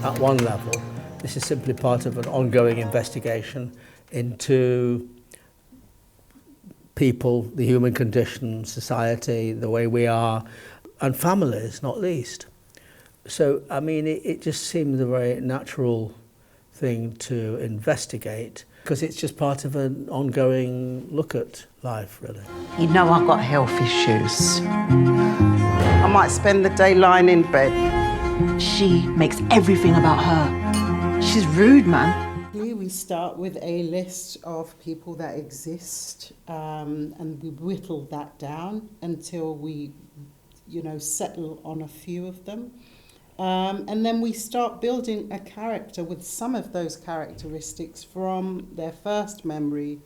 at one level, this is simply part of an ongoing investigation into people, the human condition, society, the way we are, and families, not least. So, I mean, it just seems a very natural thing to investigate because it's just part of an ongoing look at life, really. You know I've got health issues. I might spend the day lying in bed. She makes everything about her. She's rude, man. We start with a list of people that exist, and we whittle that down until we, settle on a few of them. And then we start building a character with some of those characteristics from their first memory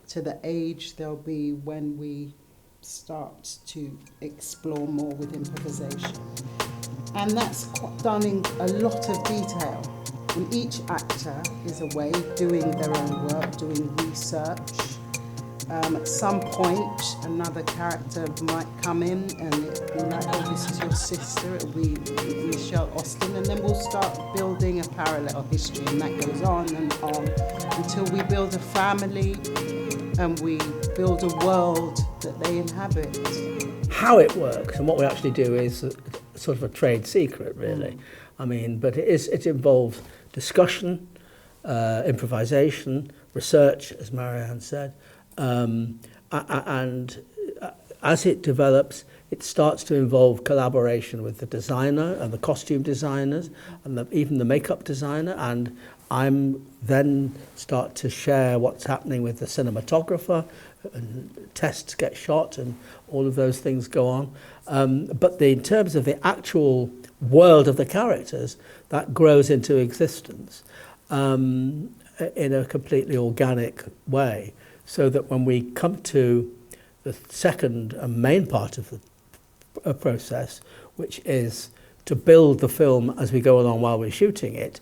to the age they'll be when we start to explore more with improvisation. And that's done in a lot of detail. And each actor is away doing their own work, doing research. At some point, another character might come in and it'll be like, oh, this is your sister, it'll be Michelle Austen, and then we'll start building a parallel history, and that goes on and on until we build a family and we build a world that they inhabit. How it works and what we actually do is sort of a trade secret, really. I mean, but it involves discussion, improvisation, research, as Marianne said, and as it develops, it starts to involve collaboration with the designer and the costume designers and even the makeup designer, and I'm then start to share what's happening with the cinematographer, and tests get shot and all of those things go on. But in terms of the actual world of the characters, that grows into existence in a completely organic way, so that when we come to the second and main part of the process, which is to build the film as we go along while we're shooting it,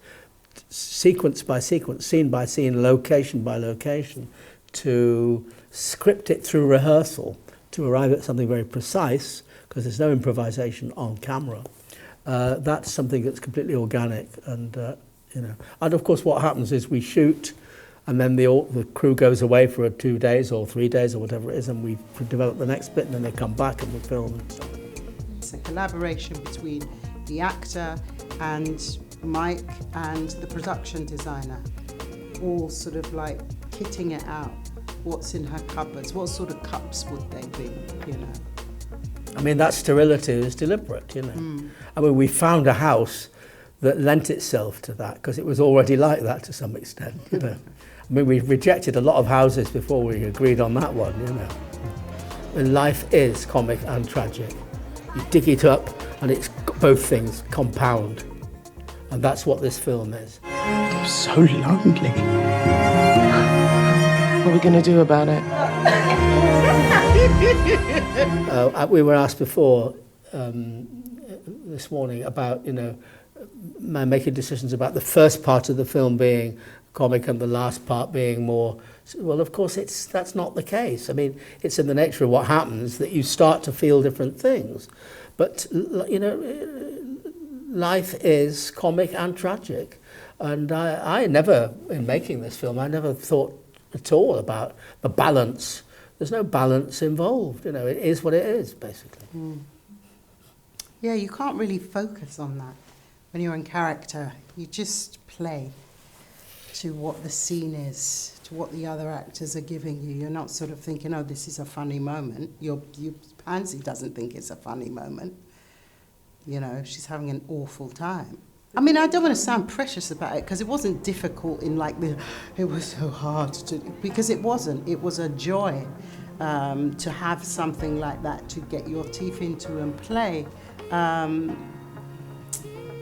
sequence by sequence, scene by scene, location by location, to script it through rehearsal to arrive at something very precise, because there's no improvisation on camera. That's something that's completely organic, and and of course what happens is we shoot, and then the crew goes away for 2 days or 3 days or whatever it is, and we develop the next bit, and then they come back and we film and stuff. It's a collaboration between the actor and Mike and the production designer, all sort of like kitting it out. What's in her cupboards? What sort of cups would they be, I mean, that sterility is deliberate, I mean, we found a house that lent itself to that because it was already like that to some extent, I mean, we rejected a lot of houses before we agreed on that one, And life is comic and tragic. You dig it up and it's both things compound. And that's what this film is. I'm so lonely. What are we going to do about it? We were asked before this morning about, making decisions about the first part of the film being comic and the last part being more. Well, of course, that's not the case. I mean, it's in the nature of what happens that you start to feel different things. But, life is comic and tragic. And I never, in making this film, I never thought at all about the balance. There's no balance involved, it is what it is, basically. Yeah, you can't really focus on that when you're in character. You just play to what the scene is, to what the other actors are giving you. You're not sort of thinking, oh, this is a funny moment. Pansy doesn't think it's a funny moment. She's having an awful time. I mean, I don't want to sound precious about it because it wasn't difficult it was so hard to, because it wasn't. It was a joy to have something like that to get your teeth into and play.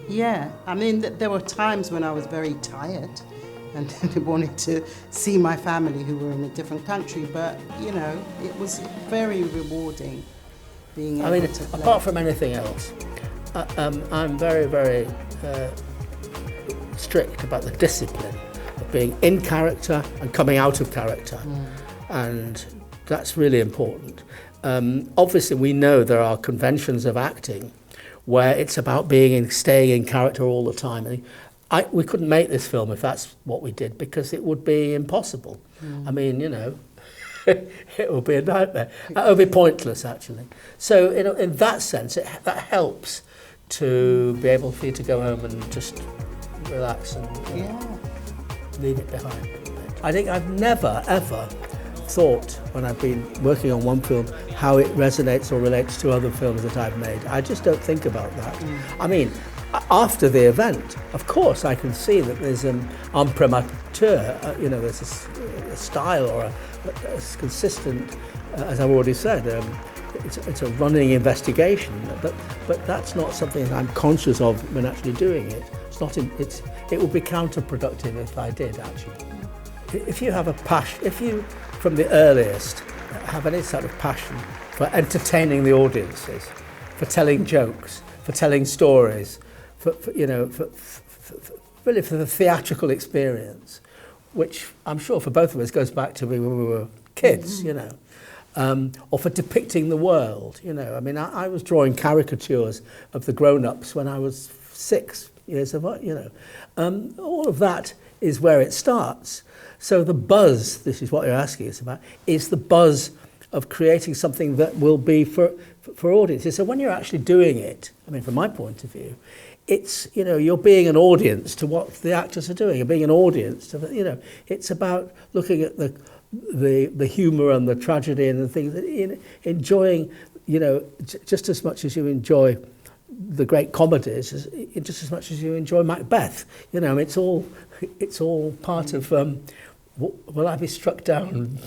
Yeah, I mean, there were times when I was very tired and wanted to see my family who were in a different country, but, it was very rewarding being able to play. Apart from anything else, I'm very, very strict about the discipline of being in character and coming out of character. And that's really important. Obviously, we know there are conventions of acting where it's about staying in character all the time. we couldn't make this film if that's what we did, because it would be impossible. I mean, you know, it would be a nightmare. It would be pointless, actually. So in that sense, that helps to be able for you to go home and just relax and leave it behind. I think I've never, ever thought, when I've been working on one film, how it resonates or relates to other films that I've made. I just don't think about that. I mean, after the event, of course, I can see that there's an imprimatur, you know, there's a style or a consistent, as I've already said, it's a running investigation, but that's not something that I'm conscious of when actually doing it. It would be counterproductive if I did, actually. If you have a passion, if you, from the earliest, have any sort of passion for entertaining the audiences, for telling jokes, for telling stories, really for the theatrical experience, which I'm sure for both of us goes back to when we were kids, you know, or for depicting the world, you know. I mean, I was drawing caricatures of the grown-ups when I was 6 years of, you know. All of that is where it starts. So the buzz, this is what you're asking us about, is the buzz of creating something that will be for audiences. So when you're actually doing it, I mean, from my point of view, it's, you know, you're being an audience to what the actors are doing. You're being an audience to, you know, it's about looking at the humour and the tragedy and the things, enjoying, you know, just as much as you enjoy the great comedies, just as much as you enjoy Macbeth. You know, it's all part of. Will I be struck down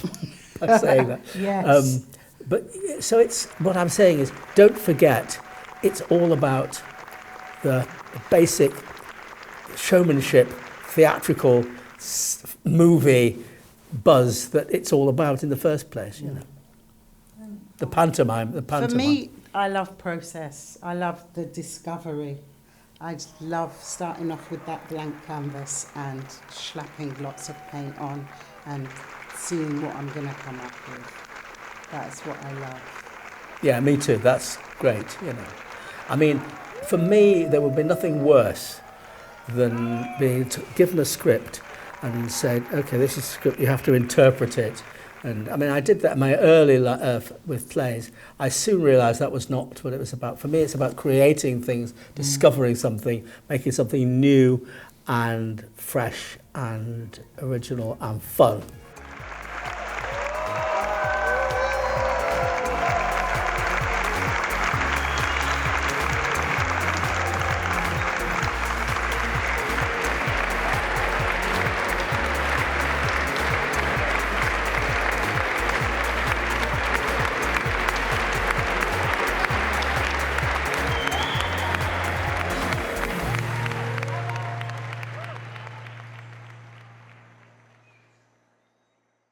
by saying that? Yes. But so it's what I'm saying is, don't forget, it's all about the basic showmanship, theatrical movie buzz that it's all about in the first place. You know, the pantomime. For me, I love process. I love the discovery. I just love starting off with that blank canvas and slapping lots of paint on and seeing what I'm going to come up with. That's what I love. Yeah, me too. That's great, you know. I mean, for me, there would be nothing worse than being given a script and said, okay, this is a script, you have to interpret it. And I mean, I did that in my early with plays. I soon realised that was not what it was about. For me, it's about creating things, discovering something, making something new and fresh and original and fun.